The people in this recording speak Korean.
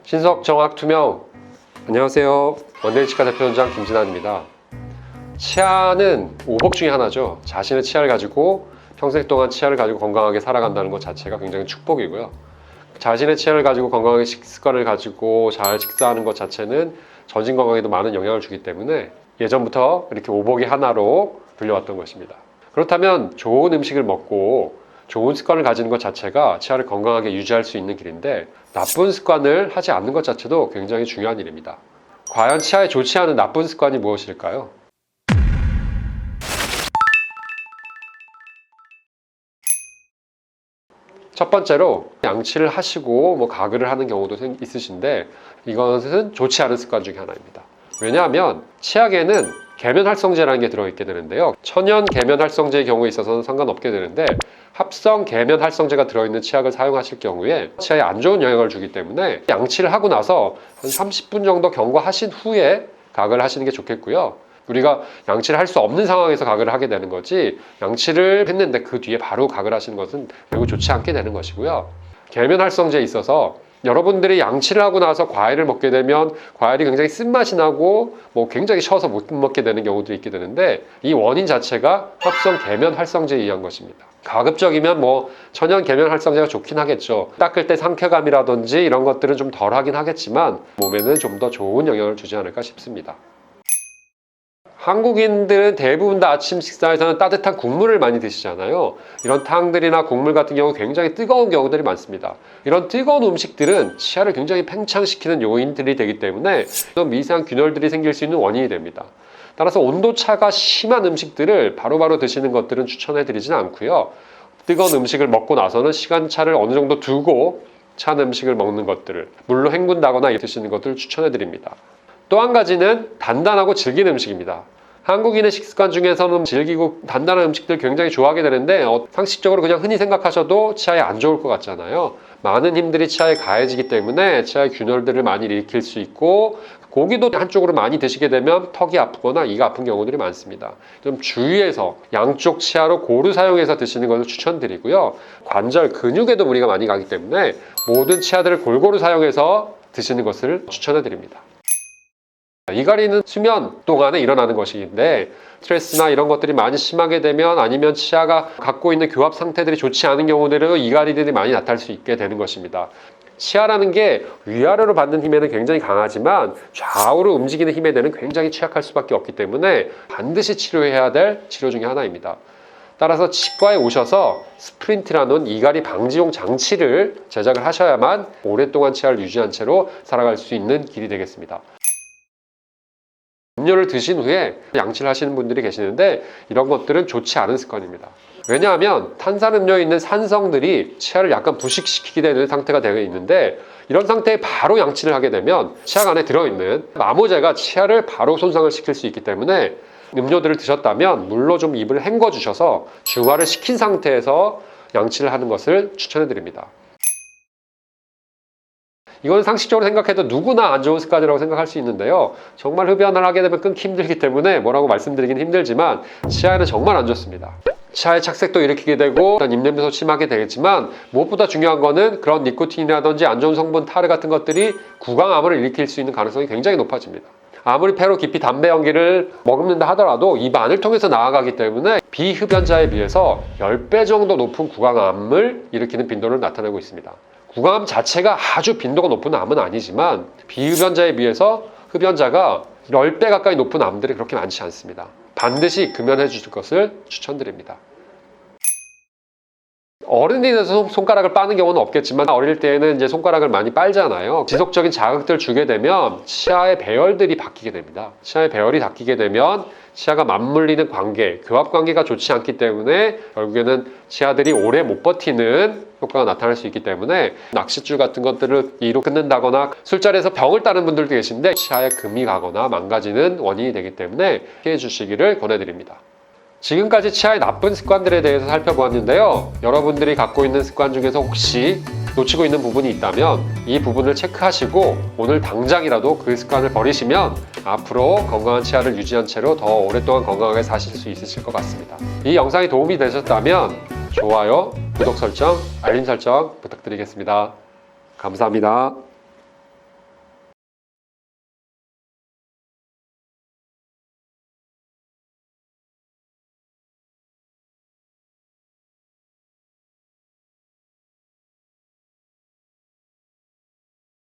신석 정확 투명. 안녕하세요. 원데이 치과 대표원장 김진환입니다. 치아는 오복 중에 하나죠. 자신의 치아를 가지고 평생 동안 치아를 가지고 건강하게 살아간다는 것 자체가 굉장히 축복이고요. 자신의 치아를 가지고 건강하게 식습관을 가지고 잘 식사하는 것 자체는 전신 건강에도 많은 영향을 주기 때문에 예전부터 이렇게 오복이 하나로 불려왔던 것입니다. 그렇다면 좋은 음식을 먹고 좋은 습관을 가지는 것 자체가 치아를 건강하게 유지할 수 있는 길인데, 나쁜 습관을 하지 않는 것 자체도 굉장히 중요한 일입니다. 과연 치아에 좋지 않은 나쁜 습관이 무엇일까요? 첫 번째로 양치를 하시고 가글을 하는 경우도 있으신데, 이것은 좋지 않은 습관 중에 하나입니다. 왜냐하면 치약에는 계면활성제라는 게 들어있게 되는데요, 천연 계면활성제의 경우에 있어서는 상관없게 되는데, 합성 계면활성제가 들어있는 치약을 사용하실 경우에 치아에 안 좋은 영향을 주기 때문에 양치를 하고 나서 한 30분 정도 경과하신 후에 가글을 하시는 게 좋겠고요. 우리가 양치를 할 수 없는 상황에서 가글을 하게 되는 거지, 양치를 했는데 그 뒤에 바로 가글 하시는 것은 매우 좋지 않게 되는 것이고요. 계면활성제에 있어서 여러분들이 양치를 하고 나서 과일을 먹게 되면 과일이 굉장히 쓴맛이 나고 굉장히 셔서 못 먹게 되는 경우도 있게 되는데, 이 원인 자체가 합성 계면활성제에 의한 것입니다. 가급적이면 천연 계면활성제가 좋긴 하겠죠. 닦을 때 상쾌감이라든지 이런 것들은 좀 덜 하긴 하겠지만 몸에는 좀 더 좋은 영향을 주지 않을까 싶습니다. 한국인들은 대부분 다 아침 식사에서는 따뜻한 국물을 많이 드시잖아요. 이런 탕들이나 국물 같은 경우 굉장히 뜨거운 경우들이 많습니다. 이런 뜨거운 음식들은 치아를 굉장히 팽창시키는 요인들이 되기 때문에 미세한 균열들이 생길 수 있는 원인이 됩니다. 따라서 온도차가 심한 음식들을 바로바로 드시는 것들은 추천해 드리지는 않고요. 뜨거운 음식을 먹고 나서는 시간차를 어느 정도 두고 찬 음식을 먹는 것들을 물로 헹군다거나 드시는 것들을 추천해 드립니다. 또 한 가지는 단단하고 질긴 음식입니다. 한국인의 식습관 중에서는 질기고 단단한 음식들 굉장히 좋아하게 되는데, 상식적으로 그냥 흔히 생각하셔도 치아에 안 좋을 것 같잖아요. 많은 힘들이 치아에 가해지기 때문에 치아의 균열들을 많이 일으킬 수 있고, 고기도 한쪽으로 많이 드시게 되면 턱이 아프거나 이가 아픈 경우들이 많습니다. 좀 주의해서 양쪽 치아로 고루 사용해서 드시는 것을 추천드리고요. 관절 근육에도 무리가 많이 가기 때문에 모든 치아들을 골고루 사용해서 드시는 것을 추천해 드립니다. 이갈이는 수면 동안에 일어나는 것인데, 스트레스나 이런 것들이 많이 심하게 되면, 아니면 치아가 갖고 있는 교합 상태들이 좋지 않은 경우들은 이갈이들이 많이 나타날 수 있게 되는 것입니다. 치아라는 게 위아래로 받는 힘에는 굉장히 강하지만 좌우로 움직이는 힘에 대해서는 굉장히 취약할 수밖에 없기 때문에 반드시 치료해야 될 치료 중에 하나입니다. 따라서 치과에 오셔서 스프린트라는 이갈이 방지용 장치를 제작을 하셔야만 오랫동안 치아를 유지한 채로 살아갈 수 있는 길이 되겠습니다. 음료를 드신 후에 양치를 하시는 분들이 계시는데, 이런 것들은 좋지 않은 습관입니다. 왜냐하면 탄산음료에 있는 산성들이 치아를 약간 부식시키게 되는 상태가 되어 있는데, 이런 상태에 바로 양치를 하게 되면 치아 안에 들어있는 마모제가 치아를 바로 손상을 시킬 수 있기 때문에, 음료들을 드셨다면 물로 좀 입을 헹궈 주셔서 중화를 시킨 상태에서 양치를 하는 것을 추천해 드립니다. 이건 상식적으로 생각해도 누구나 안 좋은 습관이라고 생각할 수 있는데요, 정말 흡연을 하게 되면 끊기 힘들기 때문에 뭐라고 말씀드리긴 힘들지만 치아에는 정말 안 좋습니다. 치아의 착색도 일으키게 되고 입냄새도 심하게 되겠지만, 무엇보다 중요한 거는 그런 니코틴이라든지 안 좋은 성분 타르 같은 것들이 구강암을 일으킬 수 있는 가능성이 굉장히 높아집니다. 아무리 폐로 깊이 담배 연기를 머금는다 하더라도 입 안을 통해서 나아가기 때문에 비흡연자에 비해서 10배 정도 높은 구강암을 일으키는 빈도를 나타내고 있습니다. 구강암 자체가 아주 빈도가 높은 암은 아니지만 비흡연자에 비해서 흡연자가 10배 가까이 높은 암들이 그렇게 많지 않습니다. 반드시 금연해 주실 것을 추천드립니다. 어른이 돼서 손가락을 빠는 경우는 없겠지만, 어릴 때에는 이제 손가락을 많이 빨잖아요. 지속적인 자극들을 주게 되면 치아의 배열들이 바뀌게 됩니다. 치아의 배열이 바뀌게 되면 치아가 맞물리는 관계, 교합 관계가 좋지 않기 때문에 결국에는 치아들이 오래 못 버티는 효과가 나타날 수 있기 때문에, 낚싯줄 같은 것들을 이로 끊는다거나 술자리에서 병을 따는 분들도 계신데 치아에 금이 가거나 망가지는 원인이 되기 때문에 피해 주시기를 권해드립니다. 지금까지 치아의 나쁜 습관들에 대해서 살펴보았는데요, 여러분들이 갖고 있는 습관 중에서 혹시 놓치고 있는 부분이 있다면 이 부분을 체크하시고 오늘 당장이라도 그 습관을 버리시면 앞으로 건강한 치아를 유지한 채로 더 오랫동안 건강하게 사실 수 있으실 것 같습니다. 이 영상이 도움이 되셨다면 좋아요, 구독 설정, 알림 설정 부탁드리겠습니다. 감사합니다.